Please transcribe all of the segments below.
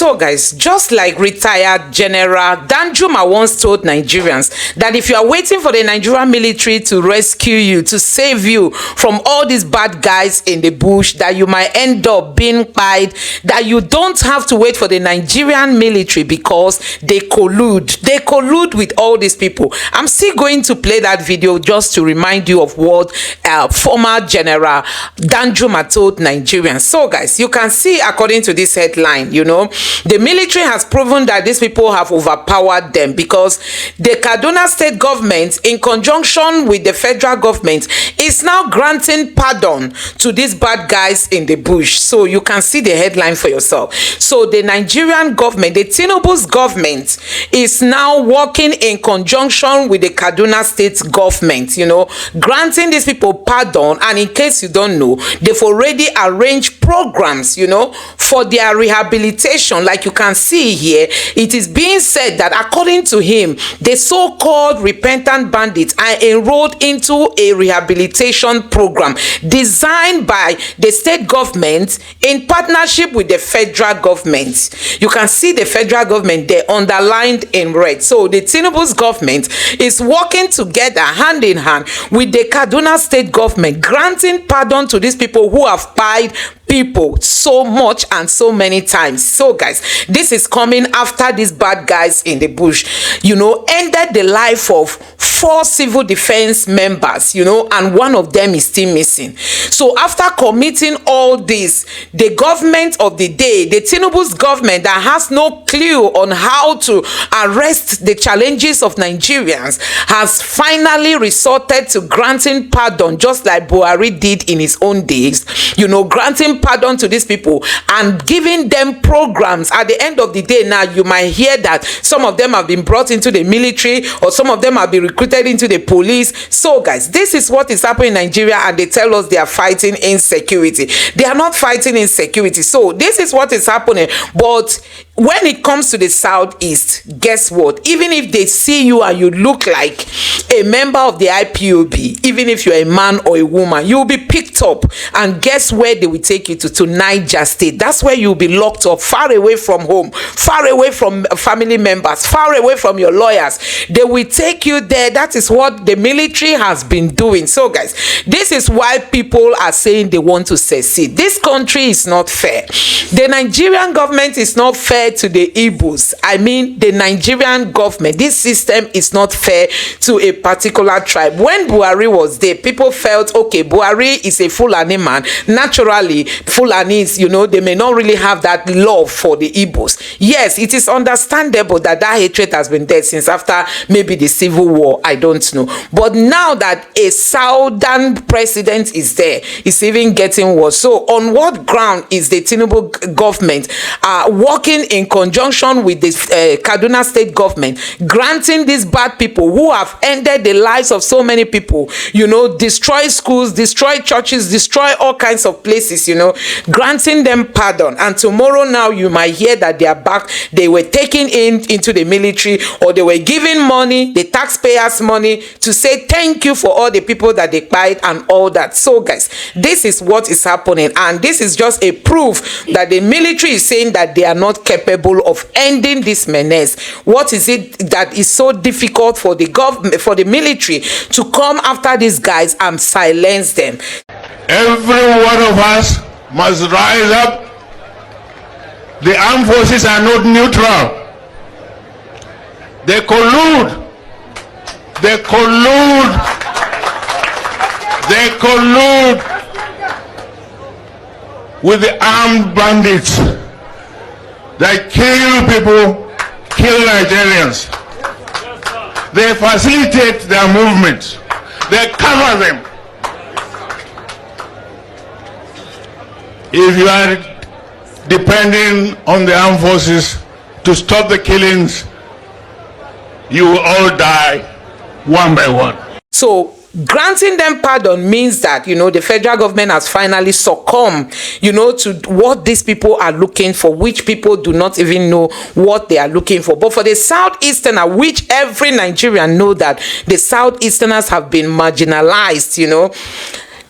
So guys, just like retired General Danjuma once told Nigerians that if you are waiting for the Nigerian military to rescue you, to save you from all these bad guys in the bush, that you might end up being pied, that you don't have to wait for the Nigerian military because they collude with all these people. I'm still going to play that video just to remind you of what former General Danjuma told Nigerians. So guys, you can see according to this headline, you know, the military has proven that these people have overpowered them because the Kaduna state government, in conjunction with the federal government, is now granting pardon to these bad guys in the bush. So you can see the headline for yourself. So the Nigerian government, the Tinubu's government, is now working in conjunction with the Kaduna state government, you know, granting these people pardon. And in case you don't know, they've already arranged programs, you know, for their rehabilitation. Like you can see here, it is being said that according to him, the so-called repentant bandits are enrolled into a rehabilitation program designed by the state government in partnership with the federal government. You can see the federal government there underlined in red. So the Tinubu's government is working together hand in hand with the Kaduna state government, granting pardon to these people who have pied people so much and so many times. So guys, this is coming after these bad guys in the bush, you know, ended the life of 4 civil defense members, you know, and one of them is still missing. So after committing all this, the government of the day, the Tinubu's government that has no clue on how to arrest the challenges of Nigerians, has finally resorted to granting pardon, just like Buhari did in his own days, you know, granting pardon to these people and giving them programs. At the end of the day, now you might hear that some of them have been brought into the military, or some of them have been recruited into the police. So guys, this is what is happening in Nigeria, and they tell us they are fighting insecurity. They are not fighting insecurity. So this is what is happening. But when it comes to the southeast, guess what? Even if they see you and you look like a member of the IPOB, even if you're a man or a woman, you'll be picked up, and guess where they will take you to Niger State. That's where you'll be locked up, far away from home, far away from family members, far away from your lawyers. They will take you there. That is what the military has been doing. So guys, this is why people are saying they want to secede. This country is not fair. The Nigerian government is not fair to the Igbos. I mean, the Nigerian government, this system is not fair to a particular tribe. When Buhari was there, people felt, okay, Buhari is a Fulani man. Naturally, Fulanis, you know, they may not really have that love for the Igbos. Yes, it is understandable that that hatred has been there since after maybe the civil war. I don't know. But now that a southern president is there, it's even getting worse. So on what ground is the Tinubu government working in conjunction with the Kaduna state government, granting these bad people who have ended the lives of so many people, you know, destroy schools, destroy churches, destroy all kinds of places, you know, granting them pardon? And tomorrow now you might hear that they are back, they were taken into the military, or they were giving money, the taxpayers money, to say thank you for all the people that they pied and all that. So guys, this is what is happening, and this is just a proof that the military is saying that they are not capable of ending this menace. What is it that is so difficult for the government, for the military to come after these guys and silence them? Every one of us must rise up. The armed forces are not neutral. They collude. They collude. They collude with the armed bandits that kill people, kill Nigerians. They facilitate their movement. They cover them. If you are depending on the armed forces to stop the killings, you will all die one by one. So granting them pardon means that, you know, the federal government has finally succumbed, you know, to what these people are looking for, which people do not even know what they are looking for. But for the Southeasterner, which every Nigerian know that the Southeasterners have been marginalized, you know,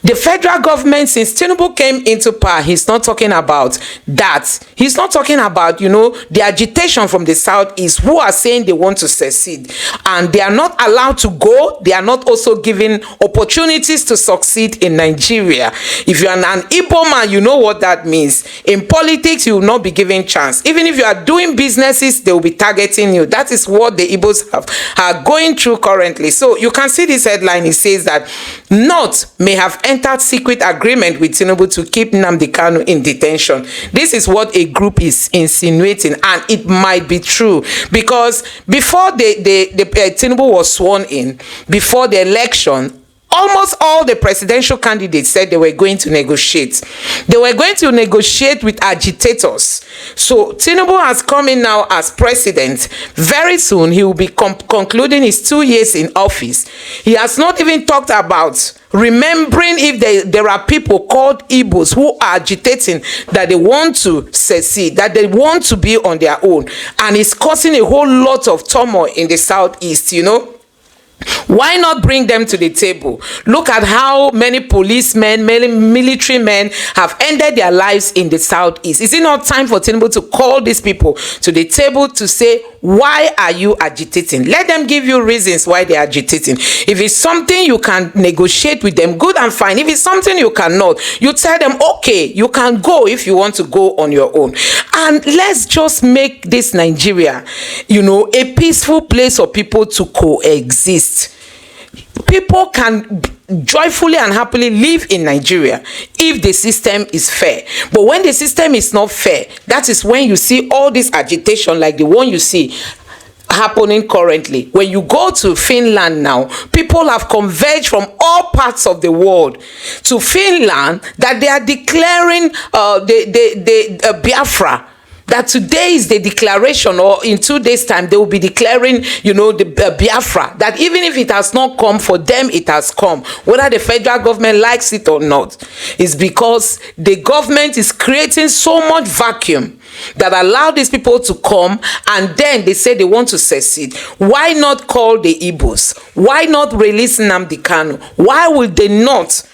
The federal government, since Tinubu came into power, he's not talking about that. He's not talking about, you know, the agitation from the southeast who are saying they want to secede. And they are not allowed to go. They are not also given opportunities to succeed in Nigeria. If you are an Igbo man, you know what that means. In politics, you will not be given chance. Even if you are doing businesses, they will be targeting you. That is what the Igbos are going through currently. So you can see this headline. It says that North may have entered secret agreement with Tinubu to keep Nnamdi Kanu in detention. This is what a group is insinuating, and it might be true, because before Tinubu was sworn in, before the election, almost all the presidential candidates said they were going to negotiate. They were going to negotiate with agitators. So Tinubu has come in now as president. Very soon he will be concluding his 2 years in office. He has not even talked about remembering if there are people called Igbos who are agitating that they want to secede, that they want to be on their own. And it's causing a whole lot of turmoil in the southeast, you know. Why not bring them to the table? Look at how many policemen, many military men have ended their lives in the southeast. Is it not time for Tinubu to call these people to the table to say, why are you agitating? Let them give you reasons why they're agitating. If it's something you can negotiate with them, good and fine. If it's something you cannot, you tell them, okay, you can go if you want to go on your own. And let's just make this Nigeria, you know, a peaceful place for people to coexist. People can joyfully and happily live in Nigeria if the system is fair. But when the system is not fair, that is when you see all this agitation like the one you see happening currently. When you go to Finland now, people have converged from all parts of the world to Finland that they are declaring the Biafra. That today is the declaration, or in 2 days' time, they will be declaring, you know, the Biafra. That even if it has not come, for them it has come. Whether the federal government likes it or not, is because the government is creating so much vacuum that allow these people to come, and then they say they want to secede. Why not call the Igbos? Why not release Nnamdi Kanu? Why would they not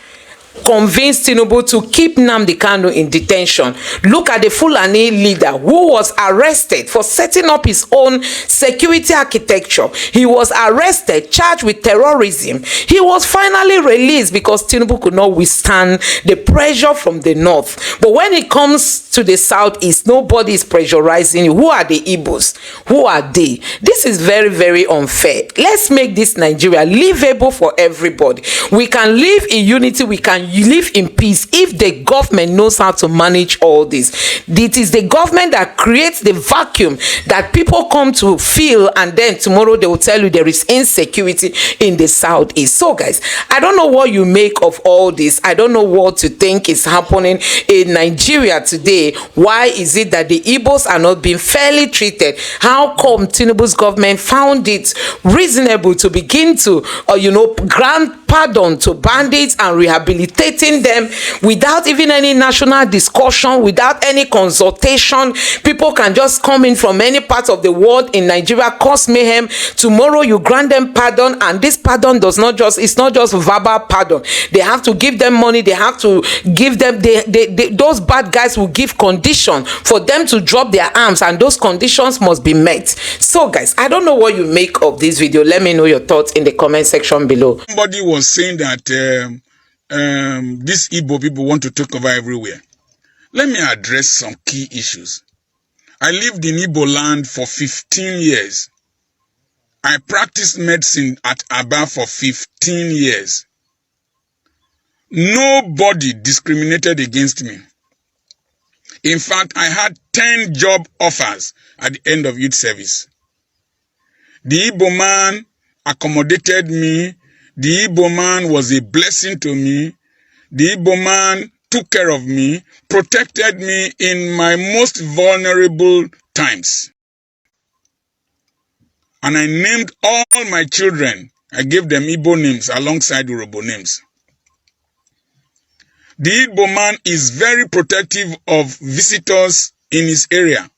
convince Tinubu to keep Nnamdi Kanu in detention? Look at the Fulani leader who was arrested for setting up his own security architecture. He was arrested, charged with terrorism. He was finally released because Tinubu could not withstand the pressure from the north. But when it comes to the southeast, nobody is pressurizing you. Who are the Igbos? Who are they? This is very, very unfair. Let's make this Nigeria livable for everybody. We can live in unity. We can live in peace if the government knows how to manage all this. It is the government that creates the vacuum that people come to feel, and then tomorrow they will tell you there is insecurity in the southeast. So guys, I don't know what you make of all this. I don't know what to think is happening in Nigeria today. Why is it that the Igbos are not being fairly treated? How come Tinubu's government found it reasonable to begin to grant pardon to bandits and rehabilitating them without even any national discussion, without any consultation? People can just come in from any part of the world in Nigeria, cause mayhem. Tomorrow you grant them pardon, and this pardon does not just, it's not just verbal pardon. They have to give them money. They have to give them, those bad guys will give condition for them to drop their arms, and those conditions must be met. So guys, I don't know what you make of this video. Let me know your thoughts in the comment section below. Somebody was saying that these Igbo people want to take over everywhere. Let me address some key issues. I lived in Igbo land for 15 years. I practiced medicine at Aba for 15 years. Nobody discriminated against me. In fact, I had 10 job offers at the end of youth service. The Igbo man accommodated me. The Igbo man was a blessing to me. The Igbo man took care of me, protected me in my most vulnerable times. And I named all my children. I gave them Igbo names alongside Yoruba names. The Igbo man is very protective of visitors in his area.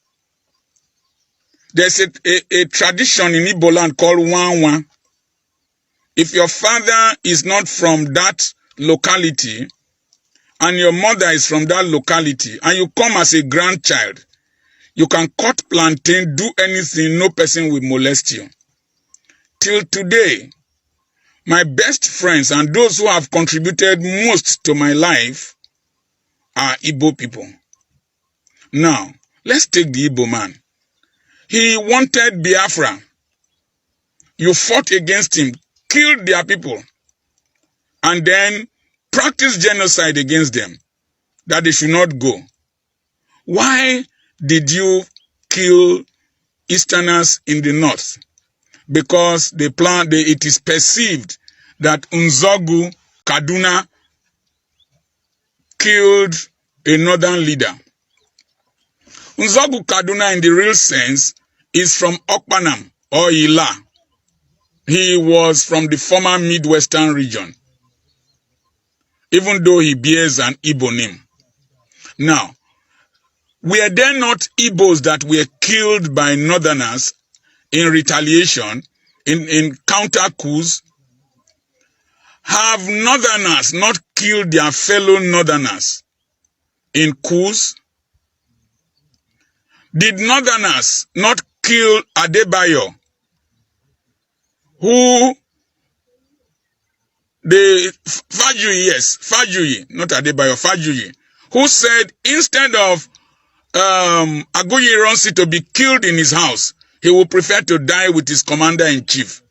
There's a tradition in Igbo land called Wanwa. If your father is not from that locality and your mother is from that locality and you come as a grandchild, you can cut plantain, do anything, no person will molest you. Till today, my best friends and those who have contributed most to my life are Igbo people. Now, let's take the Igbo man. He wanted Biafra. You fought against him, killed their people, and then practiced genocide against them, that they should not go. Why did you kill Easterners in the north? Because it is perceived that Nzogu Kaduna killed a northern leader. Nzogu Kaduna in the real sense is from Okpanam or Ila. He was from the former Midwestern region, even though he bears an Igbo name. Now, were there not Igbos that were killed by northerners in retaliation, in counter coups? Have northerners not killed their fellow northerners in coups? Did northerners not kill Adebayo, who Fajuyi, not Adebayo, Fajuyi, who said instead of Aguiyi Ironsi to be killed in his house, he would prefer to die with his commander-in-chief.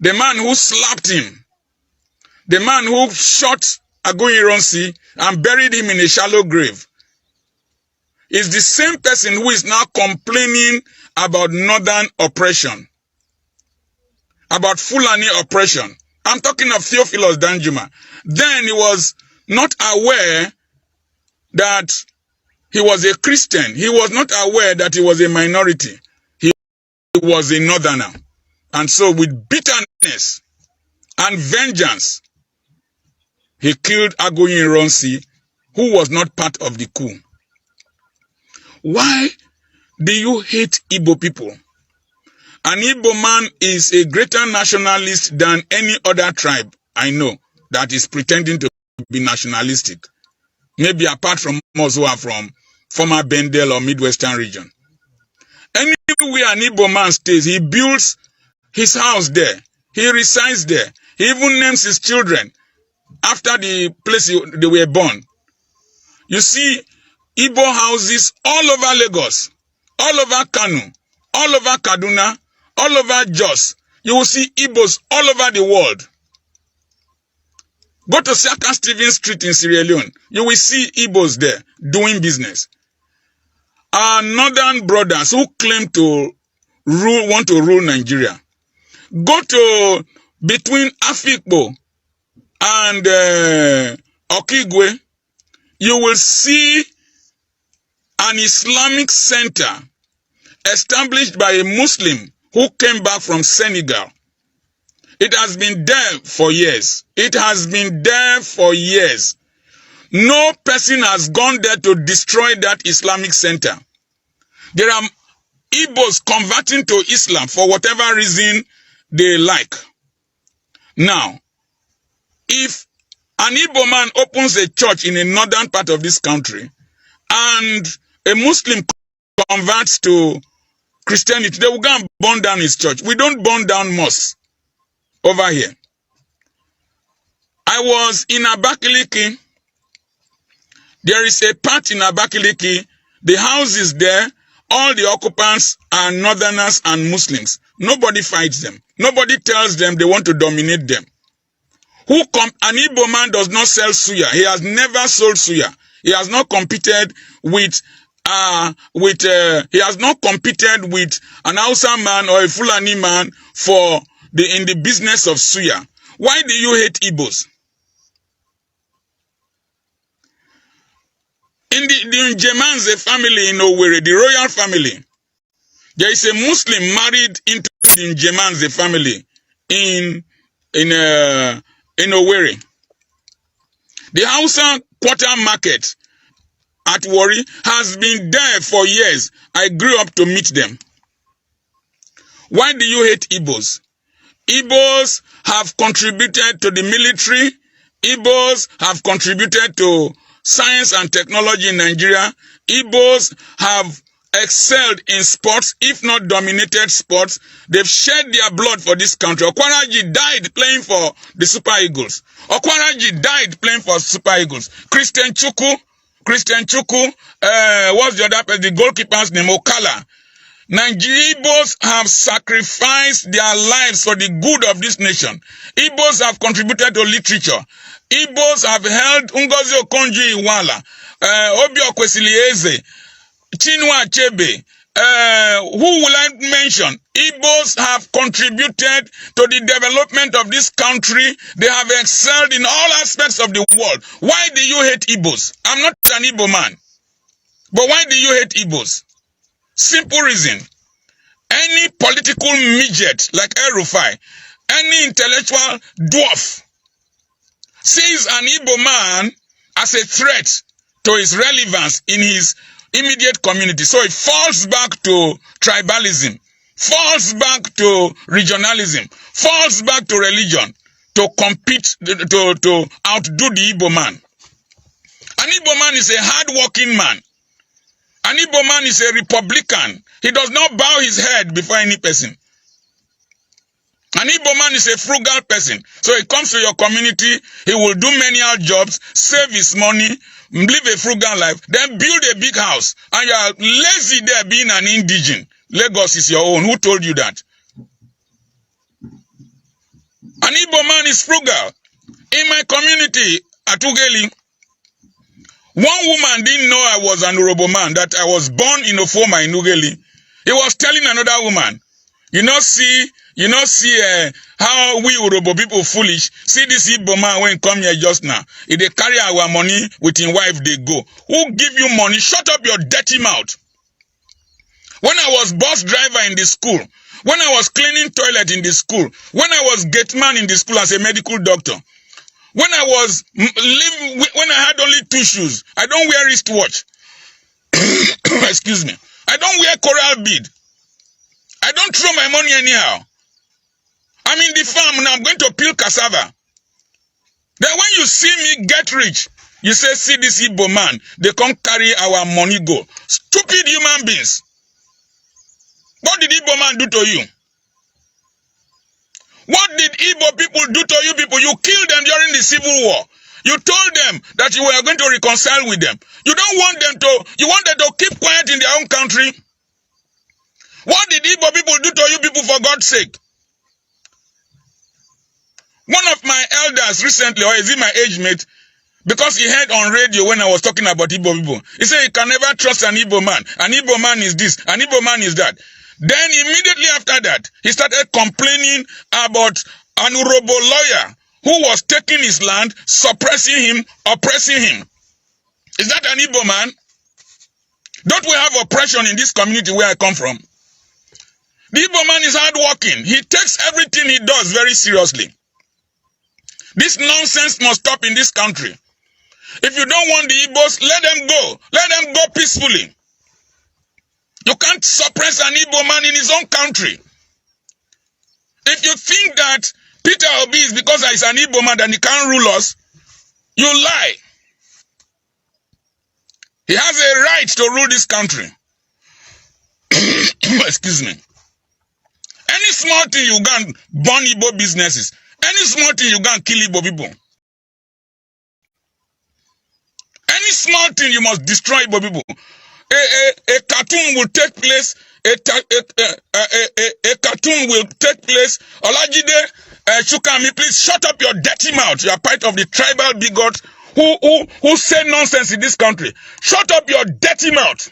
The man who slapped him, the man who shot Aguiyi Ironsi and buried him in a shallow grave, is the same person who is now complaining about northern oppression, about Fulani oppression. I'm talking of Theophilus Danjuma. Then he was not aware that he was a Christian. He was not aware that he was a minority. He was a northerner. And so with bitterness and vengeance, he killed Aguiyi Ironsi, who was not part of the coup. Why do you hate Igbo people? An Igbo man is a greater nationalist than any other tribe I know that is pretending to be nationalistic. Maybe apart from us who are from former Bendel or Midwestern region. Anywhere an Igbo man stays, he builds his house there. He resides there. He even names his children after the place they were born. You see Igbo houses all over Lagos, all over Kano, all over Kaduna, all over Jos. You will see Igbos all over the world. Go to Saka Stevens Street in Sierra Leone. You will see Igbos there doing business. Our northern brothers who claim to want to rule Nigeria. Go to between Afikpo and Okigwe. You will see an Islamic center established by a Muslim who came back from Senegal. It has been there for years. It has been there for years. No person has gone there to destroy that Islamic center. There are Igbos converting to Islam for whatever reason they like. Now, if an Igbo man opens a church in a northern part of this country and a Muslim converts to Christianity, they will go and burn down his church. We don't burn down mosques over here. I was in Abakaliki. There is a part in Abakaliki. The houses there, all the occupants are northerners and Muslims. Nobody fights them. Nobody tells them they want to dominate them. An Igbo man does not sell suya. He has never sold suya. He has not competed with an Hausa man or a Fulani man in the business of suya. Why do you hate Igbos? In the Njemanze family in Owerri, the royal family, there is a Muslim married into the Njemanze family in Owerri. The Hausa quarter market at Warri has been there for years. I grew up to meet them. Why do you hate Igbos? Igbos have contributed to the military Igbos have contributed to science and technology in Nigeria. Igbos have excelled in sports, if not dominated sports. They've shed their blood for this country. Okwaraji died playing for the Super Eagles. Okwaraji died playing for Super Eagles. Christian Chukwu, what's the other person? The goalkeeper's name, Okala. Igbos have sacrificed their lives for the good of this nation. Igbos have contributed to literature. Igbos have held Ngozi Okonjo-Iweala, Obi Okwesili Eze, Chinua Achebe, who will I mention? Igbos have contributed to the development of this country. They have excelled in all aspects of the world. Why do you hate Igbos? I'm not an Igbo man. But why do you hate Igbos? Simple reason. Any political midget like El-Rufai, any intellectual dwarf, sees an Igbo man as a threat to his relevance in his immediate community. So it falls back to tribalism, falls back to regionalism, falls back to religion to compete, to outdo the Igbo man. An Igbo man is a hard-working man. An Igbo man is a Republican. He does not bow his head before any person. An Igbo man is a frugal person. So he comes to your community, he will do menial jobs, save his money, live a frugal life, then build a big house. And you are lazy there being an indigene. Lagos is your own. Who told you that? An Igbo man is frugal. In my community, Atugeli, one woman didn't know I was an Urobo man, that I was born in Ofoma in Ugeli. He was telling another woman, you know, see how we Urobo people foolish. See this Igbo man when come here just now. If they carry our money with his wife, they go. Who give you money? Shut up your dirty mouth. When I was bus driver in the school, when I was cleaning toilet in the school, when I was gate man in the school as a medical doctor, when I had only 2 shoes, I don't wear wristwatch. Excuse me. I don't wear coral bead. I don't throw my money anyhow. I'm in the farm and I'm going to peel cassava. Then when you see me get rich, you say, see this Igbo man, they come carry our money go. Stupid human beings. What did Igbo man do to you? What did Igbo people do to you people? You killed them during the Civil War. You told them that you were going to reconcile with them. You don't want them to, you want them to keep quiet in their own country. What did Igbo people do to you people, for God's sake? One of my elders recently, or is it my age mate, because he heard on radio when I was talking about Igbo people, he said you can never trust an Igbo man. An Igbo man is this, an Igbo man is that. Then immediately after that, he started complaining about an Urobo lawyer who was taking his land, suppressing him, oppressing him. Is that an Igbo man? Don't we have oppression in this community where I come from? The Igbo man is hardworking. He takes everything he does very seriously. This nonsense must stop in this country. If you don't want the Igbos, let them go. Let them go peacefully. You can't suppress an Igbo man in his own country. If you think that Peter Obi is because he's an Igbo man and he can't rule us, you lie. He has a right to rule this country. Excuse me. Any small thing you can burn Igbo businesses. Any small thing you can kill Igbo people. Any small thing you must destroy Igbo people. A cartoon will take place. A cartoon will take place. Olajide Shukami, please shut up your dirty mouth. You are part of the tribal bigots who say nonsense in this country. Shut up your dirty mouth.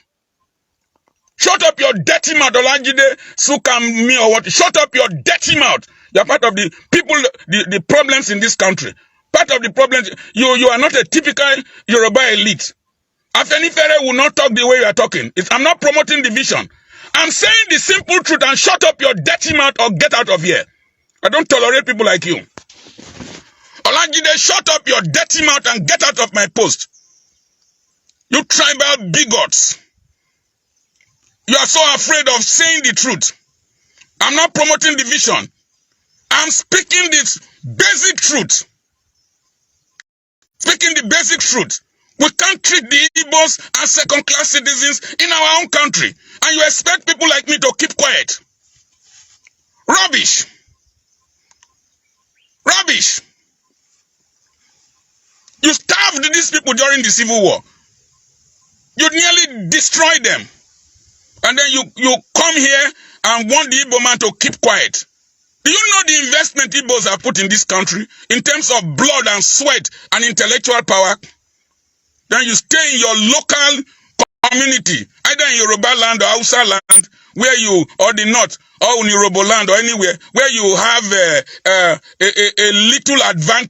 Shut up your dirty mouth, Olajide Shukami or what? Shut up your dirty mouth. You are part of the people, the problems in this country. Part of the problems. You are not a typical Yoruba elite. Afenifere will not talk the way you are talking. I'm not promoting division. I'm saying the simple truth, and shut up your dirty mouth or get out of here. I don't tolerate people like you. Olajide, shut up your dirty mouth and get out of my post. You tribal bigots. You are so afraid of saying the truth. I'm not promoting division. I'm speaking this basic truth. Speaking the basic truth. We can't treat the Igbos as second-class citizens in our own country. And you expect people like me to keep quiet. Rubbish. Rubbish. You starved these people during the Civil War. You nearly destroyed them. And then you come here and want the Igbo man to keep quiet. Do you know the investment Igbos have put in this country in terms of blood and sweat and intellectual power? Then you stay in your local community, either in Yoruba land or Hausa land, where you, or the north, or in Yoruba land or anywhere, where you have a little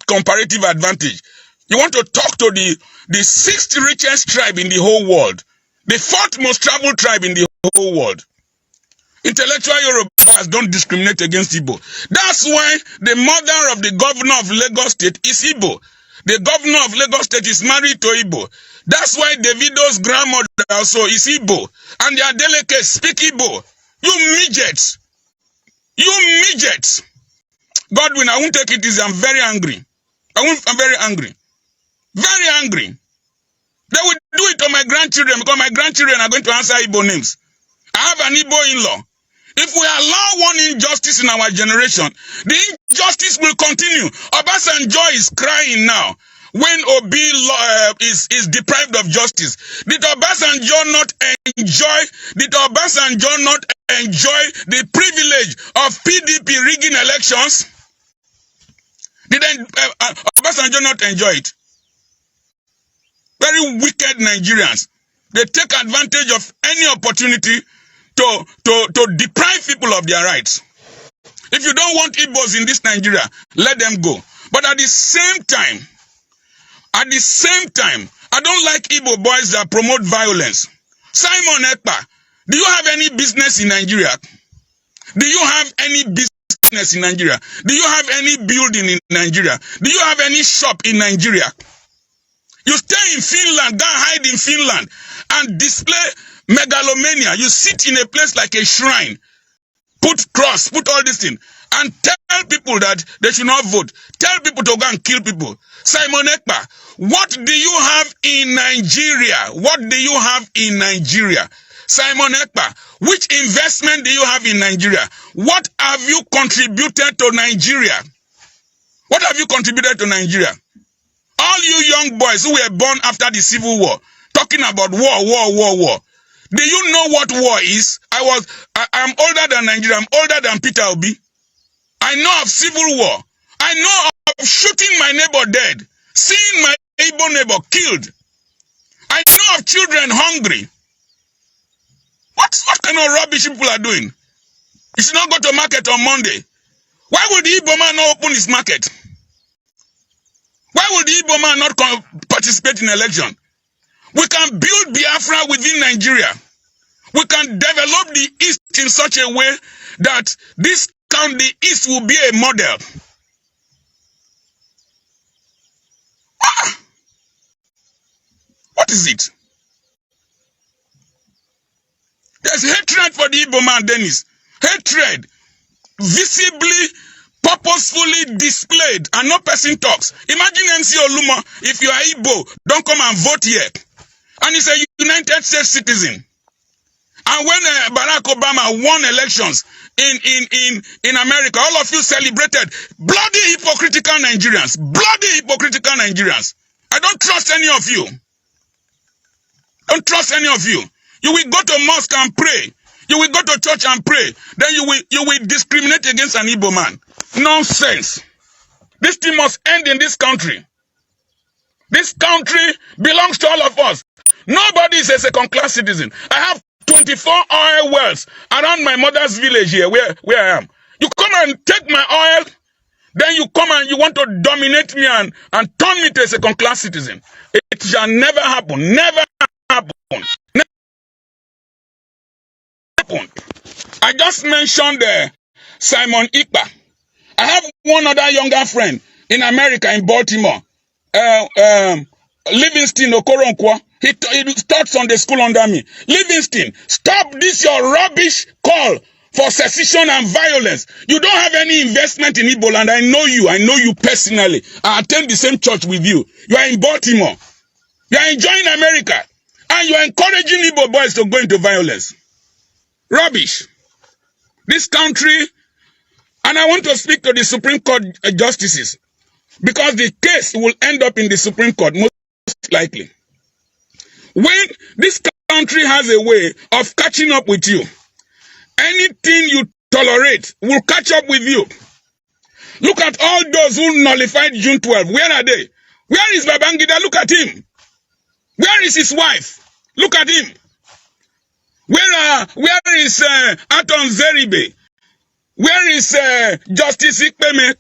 comparative advantage. You want to talk to the sixth richest tribe in the whole world, the fourth most traveled tribe in the whole world. Intellectual Yorubas don't discriminate against Igbo. That's why the mother of the governor of Lagos State is Igbo. The governor of Lagos State is married to Igbo. That's why Davido's grandmother also is Igbo. And their delegates speak Igbo. You midgets. You midgets. Godwin, I won't take it easy. I'm very angry. I'm very angry. Very angry. They will do it to my grandchildren because my grandchildren are going to answer Igbo names. I have an Igbo in-law. If we allow one injustice in our generation, the injustice will continue. Obasanjo is crying now when Obi is deprived of justice. Did Obasanjo not enjoy the privilege of PDP rigging elections? Did Obasanjo not enjoy it? Very wicked Nigerians. They take advantage of any opportunity to deprive people of their rights. If you don't want Igbos in this Nigeria, let them go. But at the same time, I don't like Igbo boys that promote violence. Simon Ekpa, do you have any business in Nigeria? Do you have any business in Nigeria? Do you have any building in Nigeria? Do you have any shop in Nigeria? You stay in Finland, go and hide in Finland and display megalomania. You sit in a place like a shrine, put cross, put all this in, and tell people that they should not vote. Tell people to go and kill people. Simon Ekpa, what do you have in Nigeria? What do you have in Nigeria? Simon Ekpa, which investment do you have in Nigeria? What have you contributed to Nigeria? What have you contributed to Nigeria? All you young boys who were born after the Civil War, talking about war. Do you know what war is? I'm older than Nigeria. I'm older than Peter Obi. I know of Civil War. I know of shooting my neighbor dead, seeing my Igbo neighbor killed. I know of children hungry. What kind of rubbish people are doing? You should not go to market on Monday. Why would the Igbo man not open his market? Why would the Igbo man not participate in election? We can build Biafra within Nigeria. We can develop the East in such a way that the East will be a model. What is it? There's hatred for the Igbo man, Dennis. Hatred. Visibly, purposefully displayed, and no person talks. Imagine MC Olumo, if you are Igbo, don't come and vote here. And he's a United States citizen. And when Barack Obama won elections in America, all of you celebrated. Bloody hypocritical Nigerians. Bloody hypocritical Nigerians. I don't trust any of you. Don't trust any of you. You will go to mosque and pray. You will go to church and pray. Then you will discriminate against an Igbo man. Nonsense. This thing must end in this country. This country belongs to all of us. Nobody is a second-class citizen. I have 24 oil wells around my mother's village here, where I am. You come and take my oil, then you come and you want to dominate me and turn me to a second-class citizen. It shall never happen. Never happen. Never happen. I just mentioned Simon Ekpa. I have one other younger friend in America, in Baltimore. Livingston Okoronkwo. He taught Sunday school under me. Livingston, stop this your rubbish call for secession and violence. You don't have any investment in Igbo land. I know you personally. I attend the same church with you. You are in Baltimore. You are enjoying America. And you are encouraging Igbo boys to go into violence. Rubbish. This country, and I want to speak to the Supreme Court justices, because the case will end up in the Supreme Court, most likely. When this country has a way of catching up with you, anything you tolerate will catch up with you. Look at all those who nullified June 12. Where are they? Where is Babangida? Look at him. Where is his wife? Look at him. Where is Aton Zeribe? Where is Justice Ikpeme?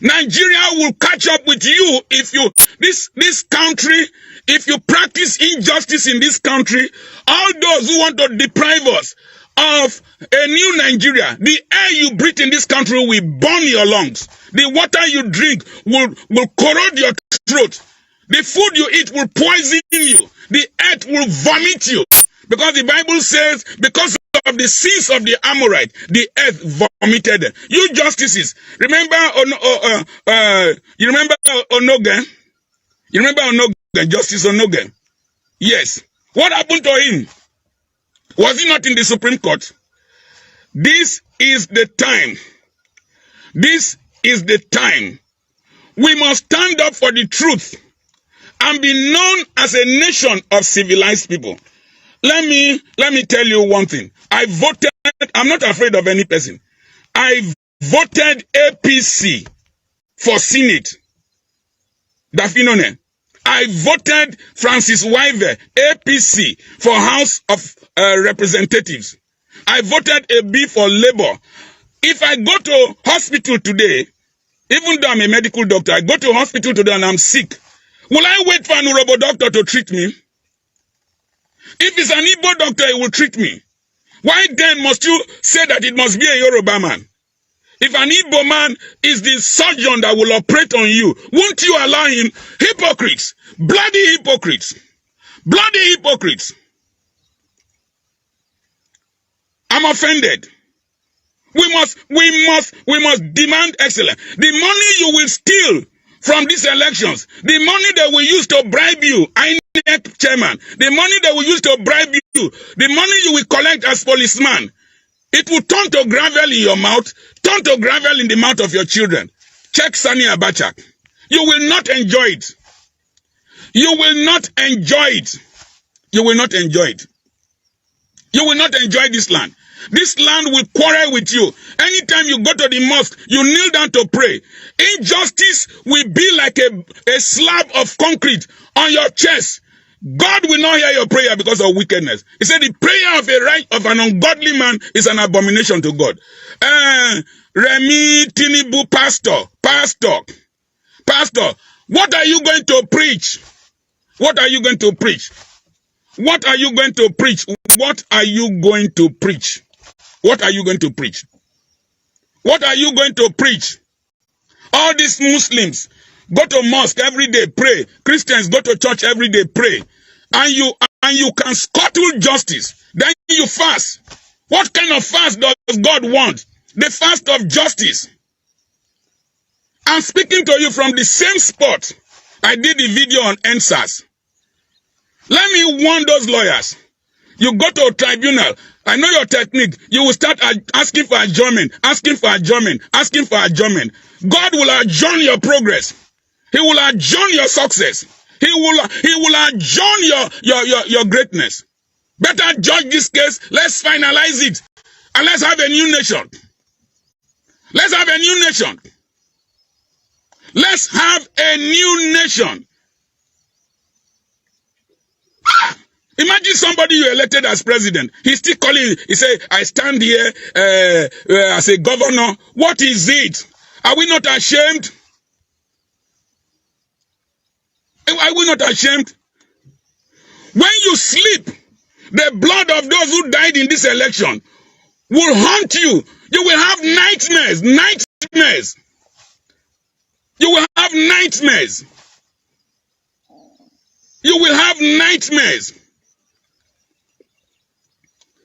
Nigeria will catch up with you if you this country, if you practice injustice in this country. All those who want to deprive us of a new Nigeria, the air you breathe in this country will burn your lungs. The water you drink will corrode your throat. The food you eat will poison you. The earth will vomit you. Because the Bible says, because of the sins of the Amorite, the earth vomited them. You justices, remember you remember Onogan? You remember Onogan, Justice Onogan? Yes. What happened to him? Was he not in the Supreme Court? This is the time. This is the time. We must stand up for the truth and be known as a nation of civilized people. Let me tell you one thing. I voted, I'm not afraid of any person. I voted APC for Senate. Dafinone. I voted Francis Wive, APC, for House of Representatives. I voted AB for Labour. If I go to hospital today, even though I'm a medical doctor, I go to hospital today and I'm sick, will I wait for an Urobo doctor to treat me? If it's an Igbo doctor, he will treat me. Why then must you say that it must be a Yoruba man? If an Igbo man is the surgeon that will operate on you, won't you allow him? Hypocrites. Bloody hypocrites. Bloody hypocrites. I'm offended. We must demand excellence. The money you will steal from these elections, the money they will use to bribe you, INEC chairman, the money they will use to bribe you, the money you will collect as policeman, it will turn to gravel in your mouth, turn to gravel in the mouth of your children. Check Sani Abacha. You will not enjoy it. You will not enjoy it. You will not enjoy it. You will not enjoy this land. This land will quarrel with you. Anytime you go to the mosque, you kneel down to pray. Injustice will be like a slab of concrete on your chest. God will not hear your prayer because of wickedness. He said the prayer of an ungodly man is an abomination to God. Remi Tinubu, pastor, what are you going to preach? What are you going to preach? What are you going to preach? What are you going to preach? What are you going to preach? What are you going to preach? All these Muslims go to mosque every day, pray. Christians go to church every day, pray. And you can scuttle justice. Then you fast. What kind of fast does God want? The fast of justice. I'm speaking to you from the same spot I did the video on NSAS. Let me warn those lawyers. You go to a tribunal. I know your technique. You will start asking for adjournment, asking for adjournment, asking for adjournment. God will adjourn your progress. He will adjourn your success. He will adjourn your greatness. Better judge this case. Let's finalize it. And let's have a new nation. Let's have a new nation. Let's have a new nation. Imagine somebody you elected as president. He's still calling. He say, I stand here as a governor. What is it? Are we not ashamed? Are we not ashamed? When you sleep, the blood of those who died in this election will haunt you. You will have nightmares. Nightmares. You will have nightmares. You will have nightmares.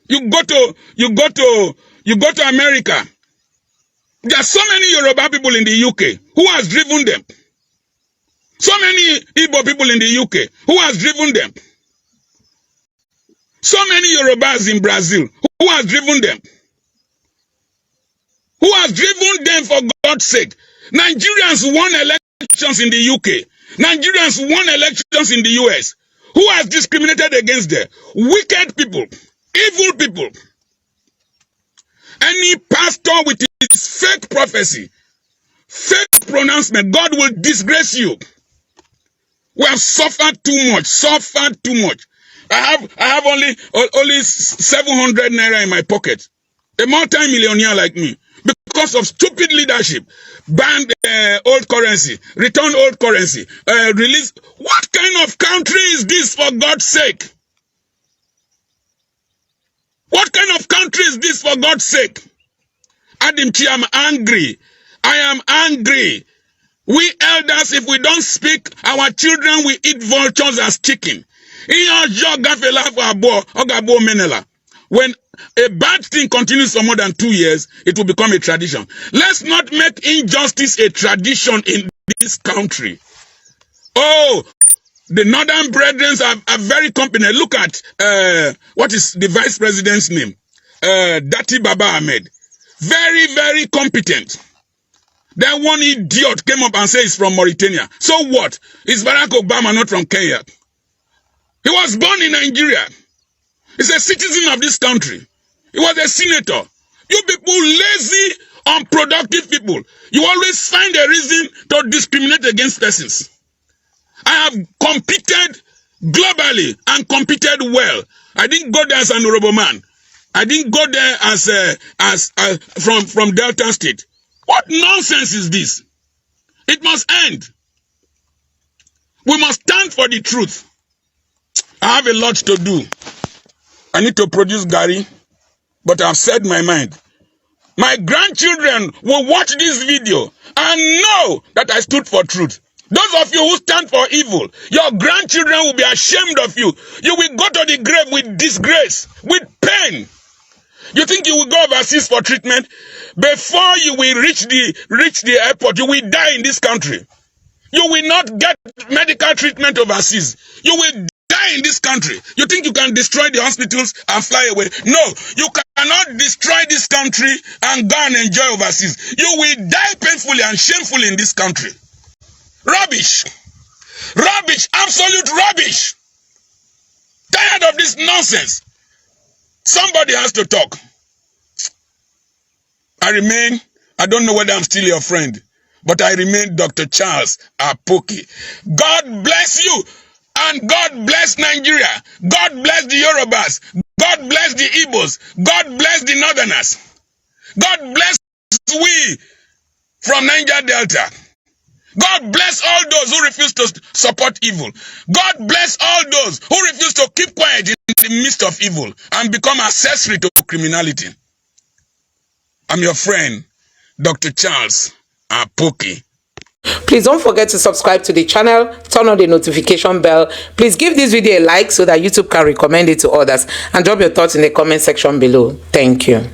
You go to You go to America. There are so many Yoruba people in the UK. Who has driven them? So many Igbo people in the UK. Who has driven them? So many Yorubas in Brazil. Who has driven them? Who has driven them, for God's sake? Nigerians won elections in the UK. Nigerians won elections in the US. Who has discriminated against them? Wicked people. Evil people. Any pastor with his fake prophecy, fake pronouncement, God will disgrace you. We have suffered too much. I have only 700 naira in my pocket. A multi-millionaire like me, because of stupid leadership, banned old currency, return old currency, release. What kind of country is this, for God's sake? What kind of country is this, for God's sake? Adimchi, I'm angry. I am angry. We elders, if we don't speak, our children will eat vultures as chicken. When a bad thing continues for more than 2 years, it will become a tradition. Let's not make injustice a tradition in this country. Oh, the northern brethren are very competent. Look at, what is the vice president's name? Dati Baba Ahmed. Very, very competent. Then one idiot came up and said he's from Mauritania. So what? Is Barack Obama not from Kenya? He was born in Nigeria. He's a citizen of this country. He was a senator. You people, lazy, unproductive people. You always find a reason to discriminate against persons. I have competed globally and competed well. I didn't go there as an honorable man. I didn't go there as from Delta State. What nonsense is this? It must end. We must stand for the truth. I have a lot to do. I need to produce Gary, but I've said my mind. My grandchildren will watch this video and know that I stood for truth. Those of you who stand for evil, your grandchildren will be ashamed of you. You will go to the grave with disgrace, with pain. You think you will go overseas for treatment? Before you will reach the airport, you will die in this country. You will not get medical treatment overseas. You will die in this country. You think you can destroy the hospitals and fly away? No, you cannot destroy this country and go and enjoy overseas. You will die painfully and shamefully in this country. Rubbish. Rubbish. Absolute rubbish. Tired of this nonsense. Somebody has to talk. I don't know whether I'm still your friend, but I remain Dr. Charles Apoki. God bless you, and God bless Nigeria. God bless the Yorubas. God bless the Igbos. God bless the Northerners. God bless we from Niger Delta. God bless all those who refuse to support evil. God bless all those who refuse to keep quiet in the midst of evil and become accessory to criminality. I'm your friend, Dr. Charles Apoki. Please don't forget to subscribe to the channel, turn on the notification bell. Please give this video a like so that YouTube can recommend it to others, and drop your thoughts in the comment section below. Thank you.